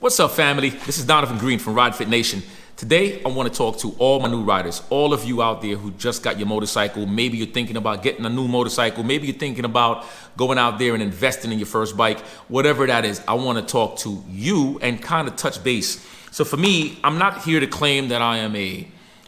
What's up, family? This is Donovan Green from Ride Fit Nation. Today, I want to talk to all my new riders, all of you out there who just got your motorcycle. Maybe you're thinking about getting a new motorcycle. Maybe you're thinking about going out there and investing in your first bike. Whatever that is, I want to talk to you and kind of touch base. So for me, I'm not here to claim that I am a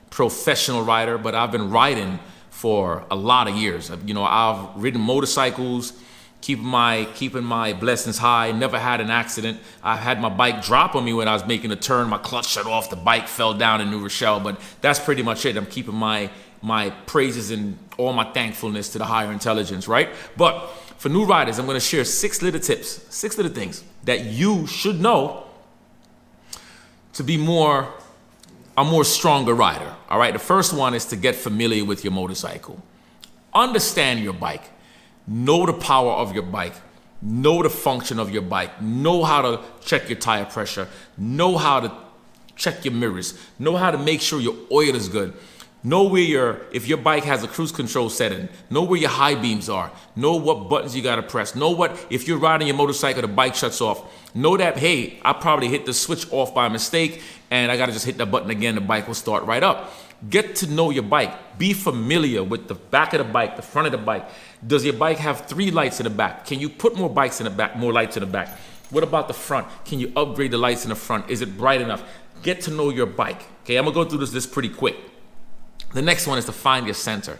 professional rider, but I've been riding for a lot of years. You know, I've ridden motorcycles, keeping my blessings high, never had an accident. I had my bike drop on me when I was making a turn. My clutch shut off, the bike fell down in New Rochelle, but that's pretty much it. I'm keeping my praises and all my thankfulness to the higher intelligence, right? But for new riders, I'm gonna share 6 little tips, 6 little things that you should know to be a more stronger rider, all right? The first one is to get familiar with your motorcycle. Understand your bike. Know the power of your bike, know the function of your bike, know how to check your tire pressure, know how to check your mirrors, know how to make sure your oil is good, know where if your bike has a cruise control setting, know where your high beams are, know what buttons you gotta press, know if you're riding your motorcycle, the bike shuts off, know that, hey, I probably hit the switch off by mistake and I gotta just hit that button again, the bike will start right up. Get to know your bike. Be familiar with the back of the bike, the front of the bike. Does your bike have 3 lights in the back? Can you put more lights in the back? What about the front? Can you upgrade the lights in the front? Is it bright enough? Get to know your bike. Okay, I'm gonna go through this pretty quick. The next one is to find your center.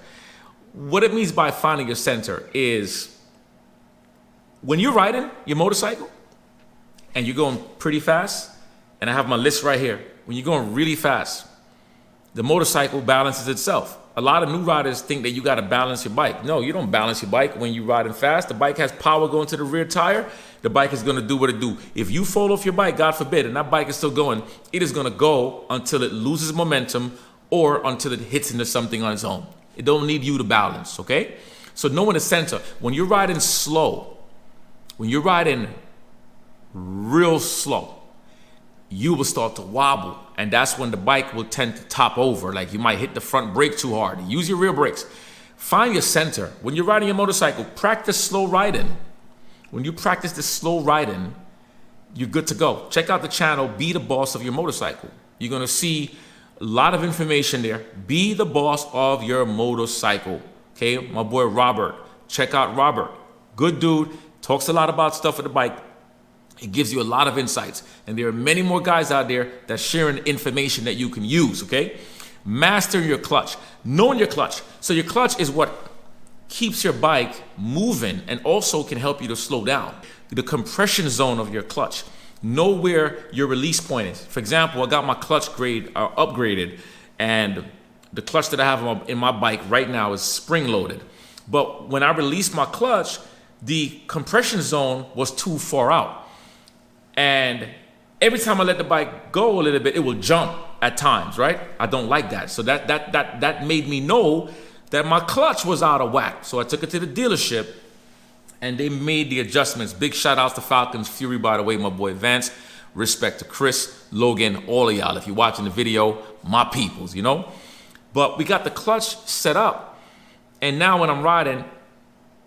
What it means by finding your center is when you're riding your motorcycle and you're going pretty fast, and I have my list right here. When you're going really fast, the motorcycle balances itself. A lot of new riders think that you gotta balance your bike. No, you don't balance your bike when you're riding fast. The bike has power going to the rear tire. The bike is gonna do what it do. If you fall off your bike, God forbid, and that bike is still going, it is gonna go until it loses momentum or until it hits into something on its own. It don't need you to balance, okay? So knowing the center, when you're riding slow, when you're riding real slow, you will start to wobble, and that's when the bike will tend to top over. Like you might hit the front brake too hard. Use your rear brakes. Find your center. When you're riding your motorcycle, practice slow riding. When you practice this slow riding, you're good to go. Check out the channel, Be the Boss of Your Motorcycle. You're gonna see a lot of information there. Be the boss of your motorcycle. Okay, my boy Robert. Check out Robert. Good dude, talks a lot about stuff with the bike. It gives you a lot of insights. And there are many more guys out there that's sharing information that you can use, okay? Mastering your clutch. Knowing your clutch. So your clutch is what keeps your bike moving and also can help you to slow down. The compression zone of your clutch. Know where your release point is. For example, I got my clutch grade upgraded, and the clutch that I have in my bike right now is spring loaded. But when I released my clutch, the compression zone was too far out. And every time I let the bike go a little bit, it will jump at times, right? I don't like that. So that made me know that my clutch was out of whack. So I took it to the dealership and they made the adjustments. Big shout outs to Falcons Fury, by the way, my boy Vance. Respect to Chris, Logan, all of y'all. If you're watching the video, my peoples, you know? But we got the clutch set up. And now when I'm riding,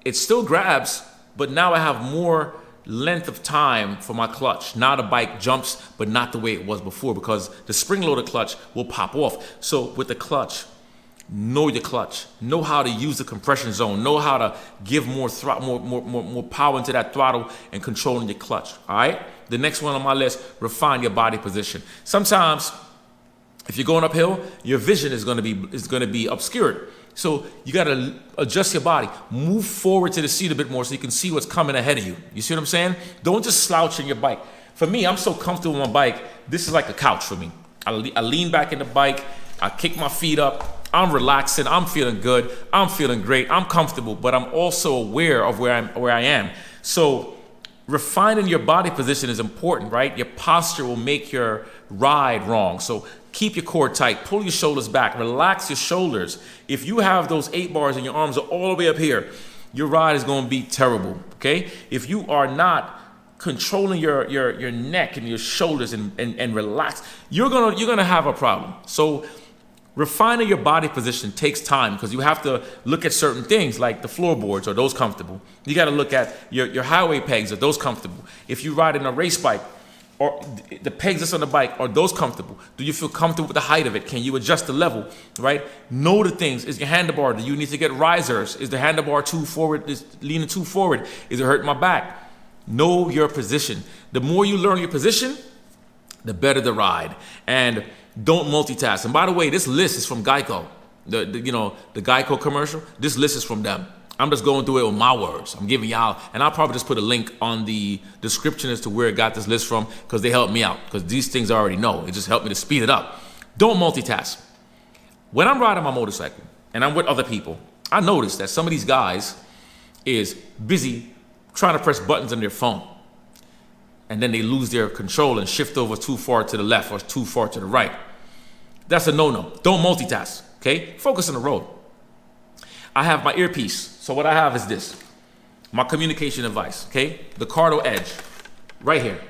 it still grabs, but now I have more length of time for my clutch. Now the bike jumps, but not the way it was before, because the spring-loaded clutch will pop off. So with the clutch, know your clutch. Know how to use the compression zone. Know how to give more power into that throttle and controlling your clutch, all right? The next one on my list, refine your body position. Sometimes, if you're going uphill, your vision is gonna be obscured. So you gotta adjust your body. Move forward to the seat a bit more so you can see what's coming ahead of you. You see what I'm saying? Don't just slouch in your bike. For me, I'm so comfortable with my bike, this is like a couch for me. I lean back in the bike, I kick my feet up, I'm relaxing, I'm feeling good, I'm feeling great, I'm comfortable, but I'm also aware of where I am. So refining your body position is important, right? Your posture will make your ride wrong. So keep your core tight, pull your shoulders back, relax your shoulders. If you have those 8 bars and your arms are all the way up here, your ride is gonna be terrible, okay? If you are not controlling your neck and your shoulders and relax, you're gonna have a problem. So refining your body position takes time because you have to look at certain things like the floorboards, are those comfortable? You gotta look at your highway pegs, are those comfortable? If you ride in a race bike, Or the pegs that's on the bike, are those comfortable? Do you feel comfortable with the height of it? Can you adjust the level, right? Know the things. Is your handlebar, do you need to get risers? Is the handlebar too forward, is leaning too forward? Is it hurting my back? Know your position. The more you learn your position, the better the ride. And don't multitask. And by the way, this list is from Geico. The Geico commercial, this list is from them. I'm just going through it with my words. I'm giving y'all, and I'll probably just put a link on the description as to where it got this list from, because they helped me out, because these things I already know. It just helped me to speed it up. Don't multitask. When I'm riding my motorcycle and I'm with other people, I notice that some of these guys is busy trying to press buttons on their phone. And then they lose their control and shift over too far to the left or too far to the right. That's a no-no. Don't multitask, okay? Focus on the road. I have my earpiece. So what I have is this, my communication device, okay? The Cardo Edge, right here.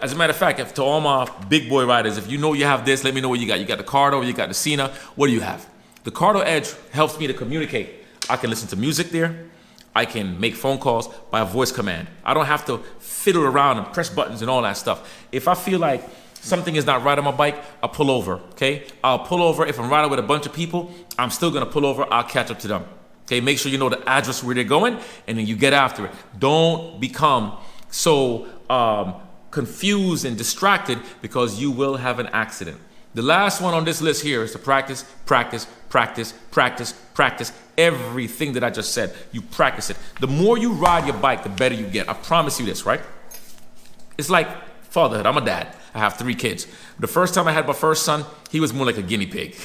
As a matter of fact, to all my big boy riders, if you know you have this, let me know what you got. You got the Cardo, you got the Cena, what do you have? The Cardo Edge helps me to communicate. I can listen to music there. I can make phone calls by a voice command. I don't have to fiddle around and press buttons and all that stuff. If I feel like something is not right on my bike, I'll pull over, okay? I'll pull over. If I'm riding with a bunch of people, I'm still gonna pull over. I'll catch up to them. Okay, make sure you know the address where they're going, and then you get after it. Don't become so confused and distracted, because you will have an accident. The last one on this list here is to practice, practice, practice, practice, practice. Everything that I just said, you practice it. The more you ride your bike, the better you get. I promise you this, right? It's like fatherhood. I'm a dad. I have 3 kids. The first time I had my first son, he was more like a guinea pig.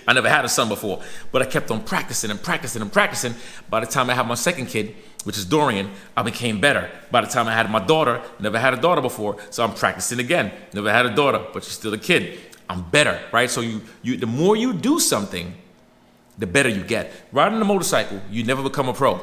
I never had a son before, but I kept on practicing and practicing and practicing. By the time I had my second kid, which is Dorian, I became better. By the time I had my daughter, never had a daughter before, so I'm practicing again. Never had a daughter, but she's still a kid. I'm better, right? So the more you do something, the better you get. Riding a motorcycle, you never become a pro.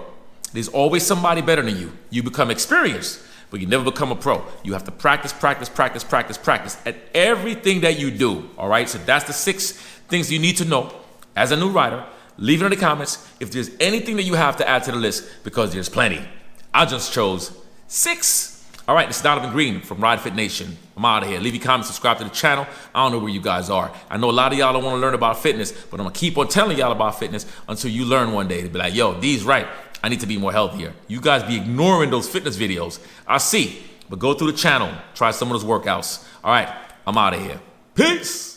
There's always somebody better than you. You become experienced, but you never become a pro. You have to practice, practice, practice, practice, practice at everything that you do, all right? So that's the 6 things you need to know as a new rider. Leave it in the comments if there's anything that you have to add to the list, because there's plenty. I just chose 6. All right, this is Donovan Green from Ride Fit Nation. I'm out of here. Leave your comments, subscribe to the channel. I don't know where you guys are. I know a lot of y'all don't want to learn about fitness, but I'm going to keep on telling y'all about fitness until you learn one day to be like, yo, D's right. I need to be more healthier. You guys be ignoring those fitness videos. I see, but go through the channel. Try some of those workouts. All right, I'm out of here. Peace.